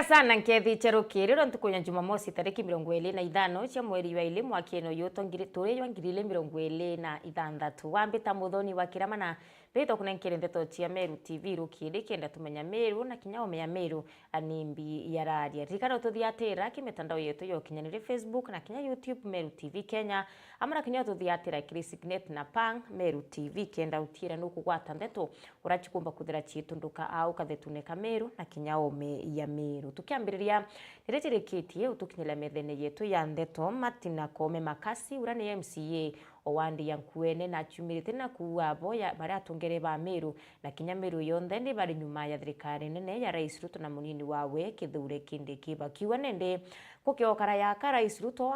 sana nkethi cherukiri rontu kunya Jumamosi tariki 25 cia mweri wa ili mwaka eno yuto ngiri turi yo ngiri 26 wambita muthoni wa kiramana rito kunenkere ndeto cia Meru TV rukiri kenda tumenya Meru na kinya omenya Meru animbi yararia rikano tuthiatira kimitandao yetu yo kinyanire Facebook na kinya YouTube Meru TV Kenya amara kinya tuthiatira Crisignet na Pang Meru TV kenda utira nuku gwata ndeto urachikumba kuthira chitunduka au kathetuneka Meru na kinya ome ya Meru tukiambiriria nirechirikitie utukinyela methene yetu ya ndeto Martina Kome Makasi urani MCA Owandi Yankuene na chumirite na kuwabo ya baria atongere ba Meru na kinya Meru yonthe ndi bari nyuma ya thirikari nene ya Rais Ruto na munini wawe Kithure Kindiki bakiwa nende kukiokara ya Rais Ruto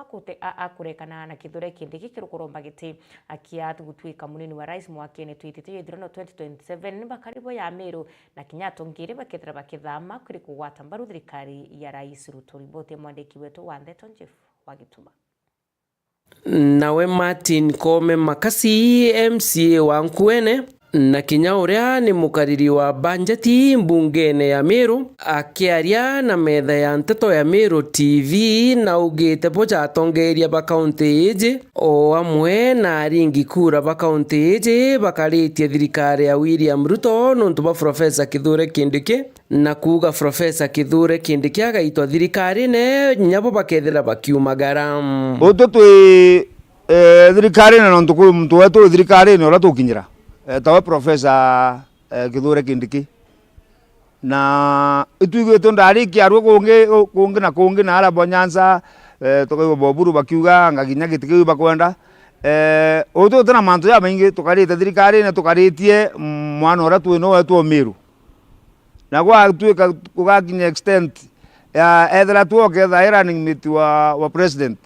akurekana na Kithure Kindiki kirukuromba giti akia gutwika munini wa rais mwakene twitite ithirano 2027 bakaribo ya Meru na kinya atongere bakethira bakithama kuri kugwata mbaru thirikari ya Rais Ruto. Riboti mwandiki wetu wa Ndeto Jeff Wagituma. Nawe Martin Kome Makasi MCA wa Nkuene na kinya uria ni mukariri wa banjeti mbungene ya Meru akiaria na metha ya nteto ya Meru TV na ugite boja atongeria ba county iji o amwe na aringi kura ba county iji bakaritie thirikari ya William Ruto nuntu ba Professor Kithure Kindiki na kuga Professor Kithure Kindiki agaitwa thirikari ne nyabo bakethira bakiumagara utu twi thirikari na nuntu ku muntu wetu thirikari ni ora tukinyira tawe Professor Kithure Kindiki na itwigwe ndari kiarwo kungi na kungi na ara Bonyanza tukaigwa Boburu bakiuga ngaginya gitikiu bakwenda utu tuna mantu ya maingi tukarite thirikari na tukaritie mwana ora twino wetu Meru na gwa twika kugakinya extent ya ethera tuoke the running mate wa president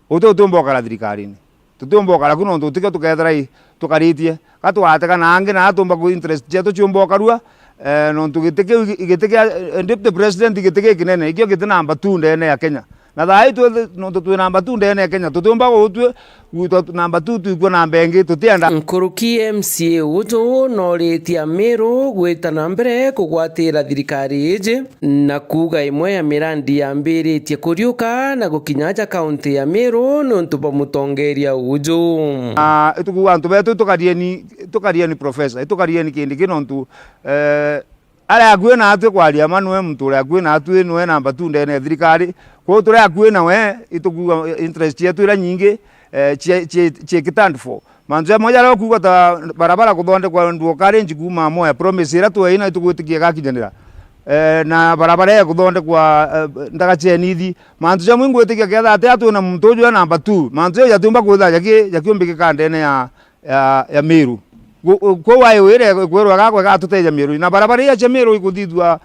utu tumbokara thirikari ni tutumbokara kuno tutike tukethera tukaritie katwateka nange na atumba ku interest chetu chumbokarua no tugitike deputy president gitike kinene ikyo giti namba 2 ndene ya Kenya na thai no tu namba 2 ndene ya Kenya tutumba gutwe gwitwa namba 2 tuikwo namba engi tutienda nkuruki MCA ujo no ritia Meru gwitana mbere kugwatira thirikari iji na kuga imwe ya mirandi ya mbiritie kuriuka na gukinyaja county ya Meru nuntu bamutongeria ujo itukuga antu betu tukarieni Professor tukarieni Kindiki nontu ara agwe na atwe kwaria manwe mutule agwe na atwe nwe namba 2 ndene thirikari ko tule agwe na we itukuga interest yetu ira nyingi che kitandfo manzo moja ro kuga ta barabara kuthonde kwa nduo kare njiguma moya promise ira tu ina itugutikie gakinyanira na barabara ya kuthonde kwa ndagache nithi manzo ya mwingu itikia ketha ate atu na mtojo namba 2 manzo ya tumba kutha yakiumbike kandene ya Meru ko wae wire kwero gakwe gatuteja Meru na barabara ya Meru ikuthithwa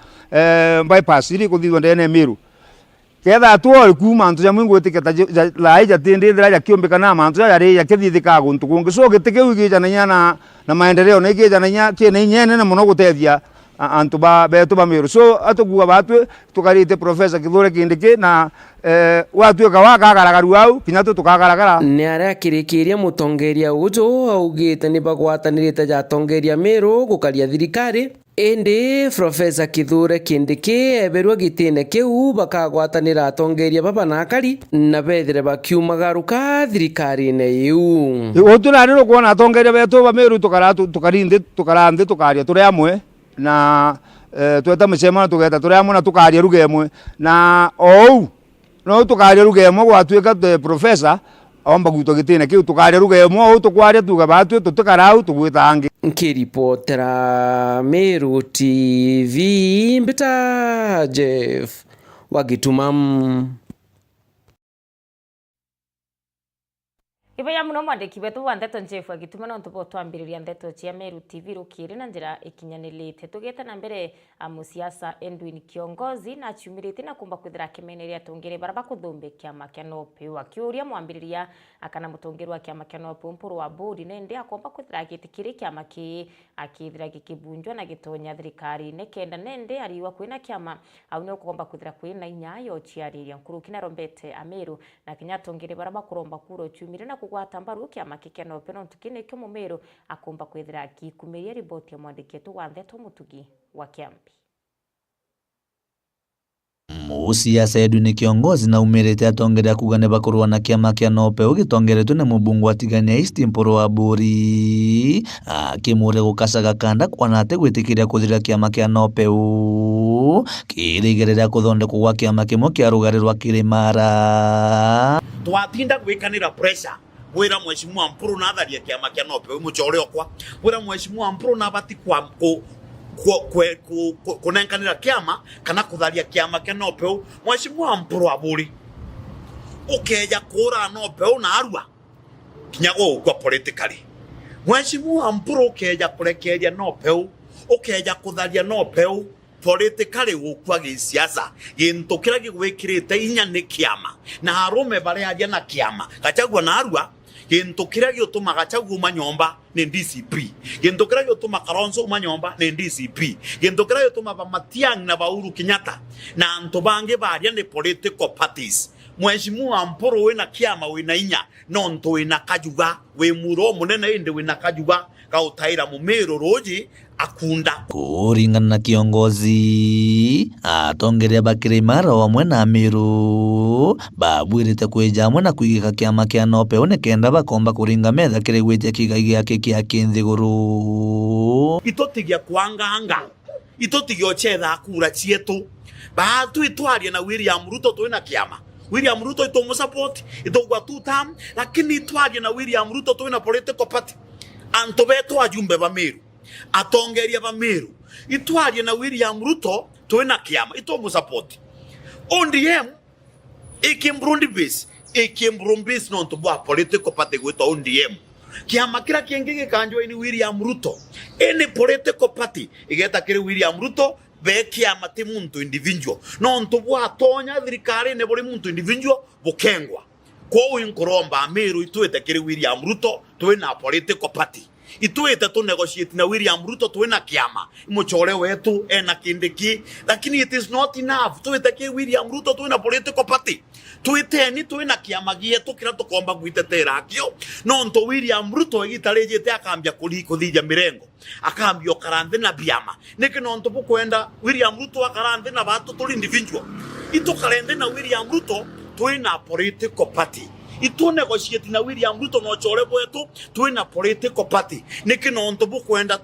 bypass iri kuthithwa ndene Meru ketha tuo kuma antu ya mwingu etiketa lai jatindi ndira ya kiombeka na mantu ya ri ya kithithika guntu kungi so gitike wigija na maendeleo na igija na nya kine nyene na muno gutethia antu betu ba Meru so atuguga batwe tukarite Professor Kithure Kindiki na watuika wakagaragaru au kinya tukagaragara ni aria kirikiria mutongeria ujo augite ni bagwatanirite jatongeria Meru gukaria thirikari indi Professor Kithure Kindiki eberwa gitine kiu bakagwatanira atongeria baba na akari na bethire bakiumagaruka thirikari-ine iu uturariro kuona atongeria betu ba Meru tukarinde tukaria turi amwe na tweta mcemano tugeta turi amwe na tukaria ruga emwe na no tukaria ruga emwe gwatuika Professor omba gwitwa gitine kiu tukaria ruga emwe tukwaria tuga batwe tutukarau tugwitange nkiripotera Meru TV mbita Jeff Wagituma. Ibaya muno mwandiki wetu wa Ndeto Jeff Wagituma no tubo twambiriria Ndeto cia Meru TV rukiri na njira ikinyanilite tugeta na mbere musiasa Edwin Kiongozi na chumirite na kumba kwithira kimeneria tongere baraba kuthumbe kiama kia Nope wakiuria mwambiriria akana mutongerwa kiama kia Nope mpuru wa bodi nende akomba kwithira gitikiri kiama ki akithira gikibunjwa na gitonya thirikari ne kenda nende ariwa kwina kiama au no kuomba kwithira kwina inyayo chiariria nkuruki na rombete Ameru na kinya tongere baraba kuromba kuro chumire na kugwata mbaru kiama kia Nope no tukine kyo Meru akomba kwithira gikumiria riboti ya mwandiki wetu wa Ndeto Mutugi wa Kiambi. Musiasa Edu ni kiongozi na umirite atongeria kugane bakurwa na kiama kia NOPEU gitongeretwe ni mubungu atigania East Mporo wa Buri akimure gukacaga kanda kwana ate gwitikiria kuthira kiama kia NOPEU kirigerera kuthondekwo gwa kiama kimwe kia rugari rwa Kirimara. Twatinda gwikanira pressure wira Mheshimiwa Mpuru na atharia kiama kia NOPEU muchore okwa wira Mheshimiwa Mpuru na bati kwa kunenkanira kiama kana kutharia kiama kia NOPEU. Mheshimiwa Mpuru wa Buri ukeja kura NOPEU na arua kinyago kwa politically. Mheshimiwa Mpuru ukeja kurekeria NOPEU ukeja kutharia NOPEU politically ukwa gisiasa gintu kira gigwikirite inya ni kiama na arume bare aria na kiama Gachagua na arua gintu kira giotuma Gachagua manyomba ni DCP gintu kira giotuma Kalonzo manyomba ni DCP gintu kira giotuma Matiang'i na Uhuru Kenyatta na antu bange baria ni political parties. Mheshimiwa Mpuru wina kiama wina inya nonto wina Kajuga we muro munene inde wina Kajuga gautaira Mumiru roji akunda kuringana na kiongozi atongeria bakirimara wamwe na Miru babwirite kweja amwe na kwigika kiama kia NOPEU ne kenda bakomba kuringa metha kiri gwitia kigai giake kia kinthiguru itotigia kwanganga itotigia ochetha kura cietu batu itwaria na William Ruto twina kiama William Ruto itomu support itogwa 2 term lakini itwaria na William Ruto twina political party anto beto ajumbe ba Miru atongeria ba Miru itwarie na William Ruto twina kiama itomu support ODM ikimburundi base no to bwa political party gwito ODM kiama kira kingi gikanjwa ni William Ruto any political party igeta kiri William Ruto be kiama ti muntu individual no nto bwa tonya thirikari ne buri muntu individual bukengwa ko inkoromba Miru itwete kiri William Ruto twina political party itwete to negotiate na William Ruto twina kiama muchore wetu ena kindiki lakini it is not enough twete kiri William Ruto twina political party twite twina kiama gietu kira tukomba gwitetera kio no nto William Ruto igitarejete akambia kuthija mirengo akambia karande na biama niki no nto bukwenda William Ruto akarande na batu tuli individual itukarende na William Ruto twina political party itu negotiate na William Ruto no chore bwetu twina political party niki no nto bukwenda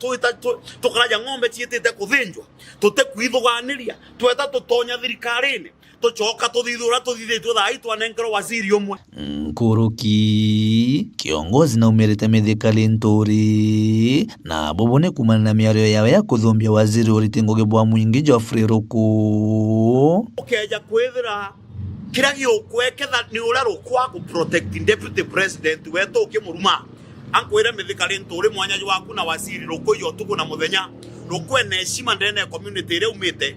tukaraja ng'ombe cietete kuthinjwa tute kwithuganiria tweta tutonya thirikari-ini tuchoka tuthithura tuthithitwe thai twanenkero waziri umwe Nkuruki kiongozi na umirite mithikali nturi na bobone kumana na miario yawe ya kuthumbia waziri uriti Ngugi bwa Mwingi Geoffrey Ruku ukeja kwithira kira giokweketha ni uria rukwa ku protect deputy president wetu ukimuruma ankwira mithikali nturi mwanya waku na waziri Ruku yo tuku na muthenya Ruku ene heshima ndene community ire umite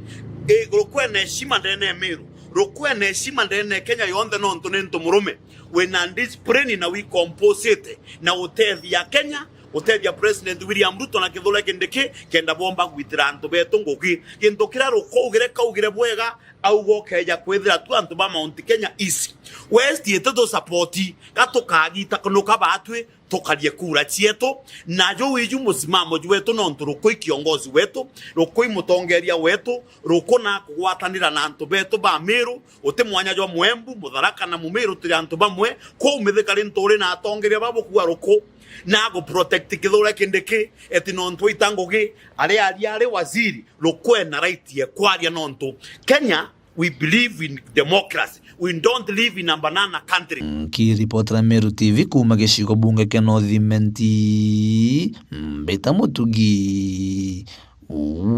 Ruku ene heshima ndene Miru Ruku ene heshima ndene Kenya yonthe no ntu murume wina discipline na we composite na utethia Kenya utethia president William Ruto na kithule kindiki kenda bomba gwitira antu betu Ngugi kintu kira Ruku ugire kaugire bwega augo keja kwithira tu antu ba Mount Kenya East West yeto support gatukagita kunuka batwe tukarie kura cietu na jo wiju musimamo wetu no ntu Ruku kiongozi wetu Ruku mutongeria wetu Ruku na kugwatanira na antu betu ba Miru uti mwanya jo Mwembu Mutharaka na Mumiru turi antu bamwe ko umithikari nturi na atongeria babo kuwa Ruku na go protect kithule kindiki eti no ntu itangugi ari waziri Ruku na right ye kwaria no ntu Kenya we believe in democracy. We don't live in a banana country. Kiripotera Meru TV kuma gicigo bunge kia North Imenti Mbita Mutugi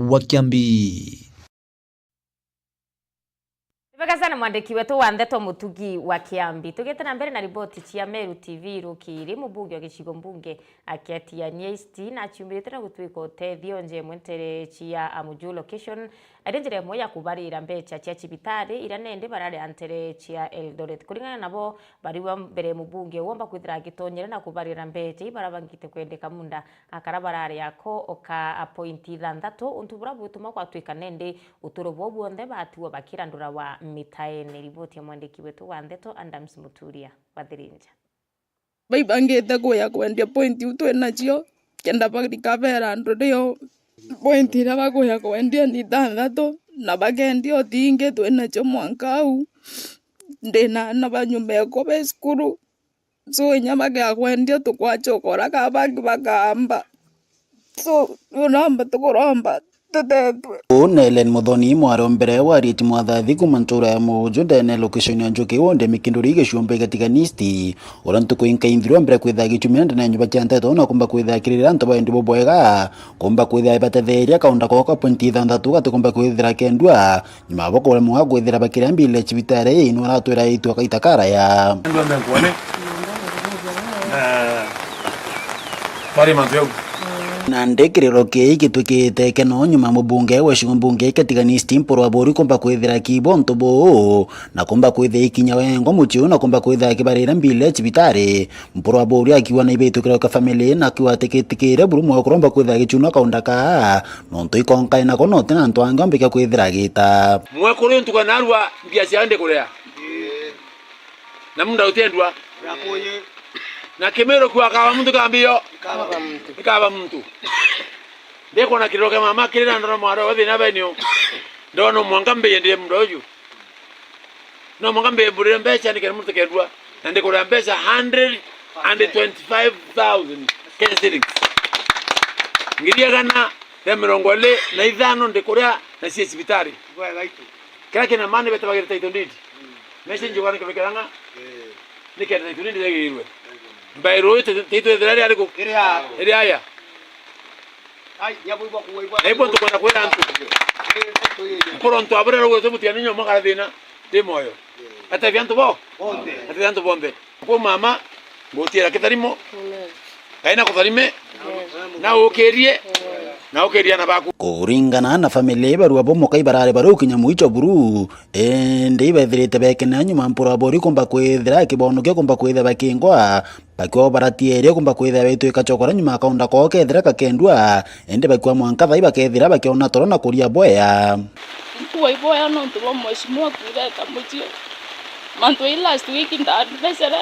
wa Kiambi. Wega sana mwandiki wetu wa Ndeto Mutugi wa Kiambi. Tugete na mbere na riboti cia Meru TV Rukiri mubunge wa gicigo mbunge akiatiania East na chumbirite na gutwika utethio nje mwentere cia Amuju location arenjere moya kubarira mbecha cia cibitari ira nende barare antere cia Eldoret kuringana nabo bariwa mbere mubunge womba kwithira gitonyera na kubarira mbecha ibarabangite kwendeka munda akarabarare yako oka appointi 6 untubura butuma kwatwika nende uturobo bwonde batuwa bakirandura wa mitaene. Riboti ya mwandiki wetu wa Ndeto Adams Muturia wathirinja baibangite kuya kwendia pointi utwe nacio kenda bakabera ndo rio pointi ira bakuya kwendia ni 6 na bagendia otinge twenacho mwanka u ndina na banyumeko beskuru so inyama gakwendia tukwachokora kabangi bakamba so unamba tukuromba tutetwe Nelen Muthoni mwaro mbere wa riti mwathathi kuma ntura ya mujo ndene location ya Njuki wonde mikinduri gicumbe gatiganisti orantu kuinkaithirwa mbere kwitha gichumenda na nyumba cia nteto na kumba kwitha kirira ntoba ndibo bwega kumba kwitha batetheria kaunda koka pointi 6 gatukumba kwithira kendua nyuma boko wale mwa kwithira bakira mbile cibitare ino ratwira itu kaitakara ya Mari mantu na ndekiriro kii gitwikite keno nyuma mubunge wa mbunge katiganisti mporo wa bori kumba kwithira kibonto bo na kumba kwithira ikinya wengo muchiu na kumba kwithira kibarira mbile cibitari mporo wa bori akiwa na ibetukira ka family na akiwa teketikire buru mwa kuromba kwithira gichuna kaundaka nonto ikonkai na kono tena nto angombe ka kwithira gita mwe kuri ntuka narwa mbia ciande kurea na munda utendwa na kimero kwa kawa mtu kambio ikaba mtu ndeko na kiroke mama kirira ndo mwaro wathi na benyo ndono mwangambe ndiye mdoju no mwangambe burire mbecha nikere mtu kedwa na ndiko ra mbecha 125,000 Kenya shillings ngiria gana ya mirongole na ithano ndikuria na cie cibitari kila kina mane betabagire taito ndidi meshe njugana kebekeranga nikere taito ndidi yagirwe Bairo tito edrari ariko iri haya Ebo tukona kwera antu Pronto abre rogo to mutia ninyo makara dina de moyo ata vianto bo ata vianto bombe ko mama ngotira kitarimo kaina kutharime na ukerie na baku kuringana na family barua bomo kai barare baru kinya muicho buru ndi bethirite bekena nyuma mpura bori kumba kwithira kibono kyo kumba kwithira bakingwa bakyo baratiere kumba kwithira betu ikachokora nyuma kaunda ko kethira kakendwa ende bakwa mwanka thai bakethira bakiona toro na kuria boya kuwa boya no tubo mheshimiwa kuleta mjio manto last week ndadesere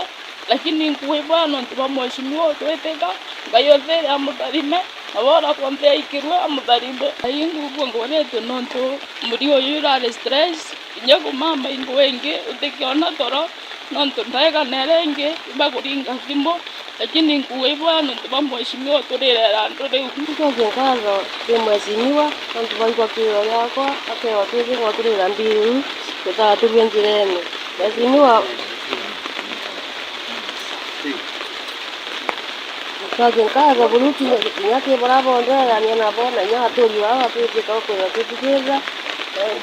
lakini kuwa boya no tubo mheshimiwa tweteka ngayothe amutarime abora kwambia ikirwe amutarime ayingu bwongorete nonto muri oyura stress nyago mama ingo wenge utekiona toro nonto ndaega nerenge bakuringa thimbo lakini kuwa boya no tubo mheshimiwa turera ndore Kwa kazo mheshimiwa nonto baikwa kiro yako akewa tuzi kwa turera mbiru tutatu byenjirene mheshimiwa Kaje kaza buluti nyake bravo ndera nyana bona nya tori wa pete ka ko kutikeza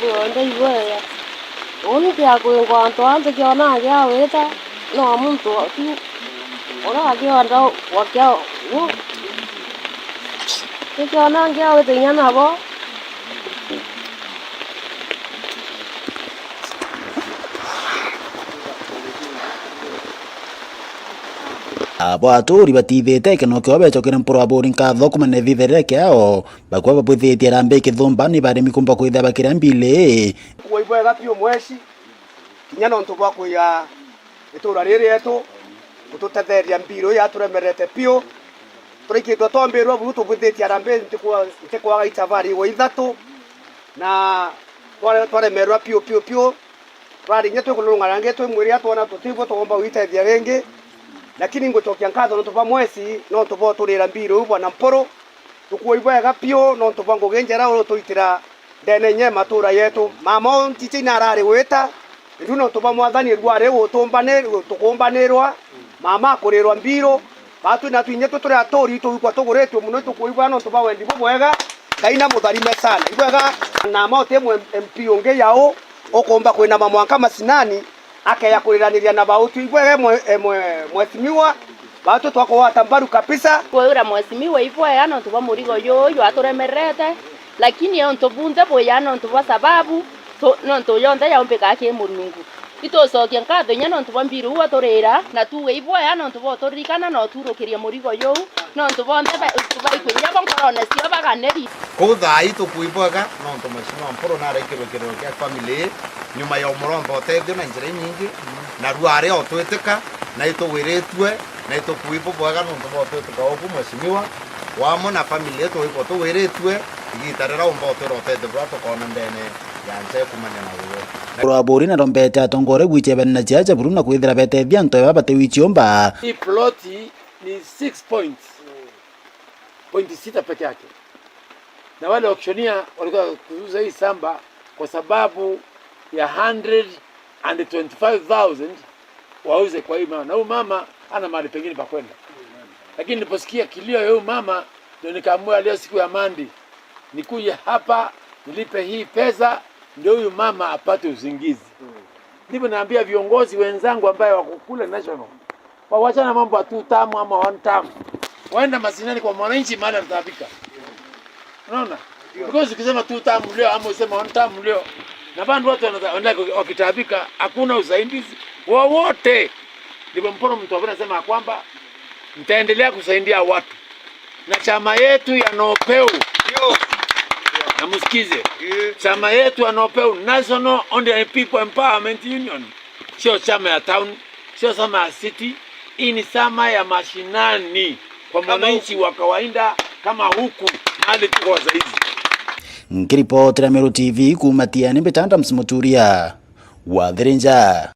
bonde iboya oni pia ko kwanto ante kiona ya weta no muntu tu ora akio anda wakya wo kiona ngia weta nyana bo abo aturi batithite keno kyo becokire mporo abori nkatho kumane thithere kyao bakwa babuthitie rambe kithumba ni bari mikumba kwitha bakira mbile kuibwega pio mweci kinya no ntubwa kuya itura riri yetu gututetheria mbiro ya turemerete pio turikitwo tombirwa buru tubuthitie rambe ntikwa itavari wa ithatu na twaremerwa pio twari nyetwe kulungana ngetwe mwiri atwana tutibwo tugomba witethia ringi lakini ngochokia nkatho no tuba mweci no tuba turira mbiro bwana mporo tukuibwega pio no tuba ngogenjera ro tuitira ndene nye matura yetu mama ntiti narari weta nduno tuba mwathani rware gutumbane tukumbanirwa mama kurirwa mbiro batu na twinye tuture atori tukwa tuguretwe muno tukuibwa no tuba wendi bwega kaina mutharime sana ibwega na mote MP onge yao okomba kwina mamwanka masinani akaya kuriraniria na bautu ibwege mwesimiwa batu twako watambaru kabisa kwa mwesimiwa ibwega no tuba murigo yoyo aturemerete lakini onto bunde boya no nto sababu no nto yonde ya umpeka ke murungu ito sokia nkatho nya no nto bambiru wa torera na tuwe ibwega no nto torikana no turokiria murigo yo no nto bonde ba ikunya bonkorone sio baganeri kuthai tukuibwega no nto mashima mporo na rekero kya family nyuma ya umurondo otethio na njira nyingi na ruare otweteka na ituwiritwe na itukuibwega no nto botweteka oku mashimiwa wamo na family yetu iko tuwiritwe igitarira umbo twirotete bwa tukona ndene yanze kumanya na wewe Poro Buri na rombete atongore gwichebana chiacha buru na kwithira betethia nto babate wichiomba. Hii ploti ni 6 points. Pointi 6 peke yake. Na wale auctioneer walikuwa kuuza hii samba kwa sababu ya 125,000 wauze kwa hii mama. Na huyu mama ana mahali pengine pa kwenda. Lakini niliposikia kilio ya huyu mama ndio nikaamua leo siku ya Mandi nikuje hapa nilipe hii pesa ndio huyu mama apate usingizi. Ndivyo naambia viongozi wenzangu ambao wako kule national. Wawachana mambo ya 2 term ama 1 term. Waenda masinani kwa mwananchi mahali anatabika. Unaona? Because ukisema 2 term leo ama usema 1 term leo na bado watu wanaenda wakitabika hakuna usaidizi wowote. Ndivyo mpono mtu anasema kwamba nitaendelea kusaidia watu. Na chama yetu ya Nopeu. Na msikize. Chama yetu ya Nopeu National Ordinary People Empowerment Union. Sio chama ya town, sio chama ya city, hii ni chama ya mashinani kwa mwananchi wa kawaida kama huku hadi tuko saizi. Nkiripotera Meru TV kumatia ni Betanda Msimuturia wa Thirinja.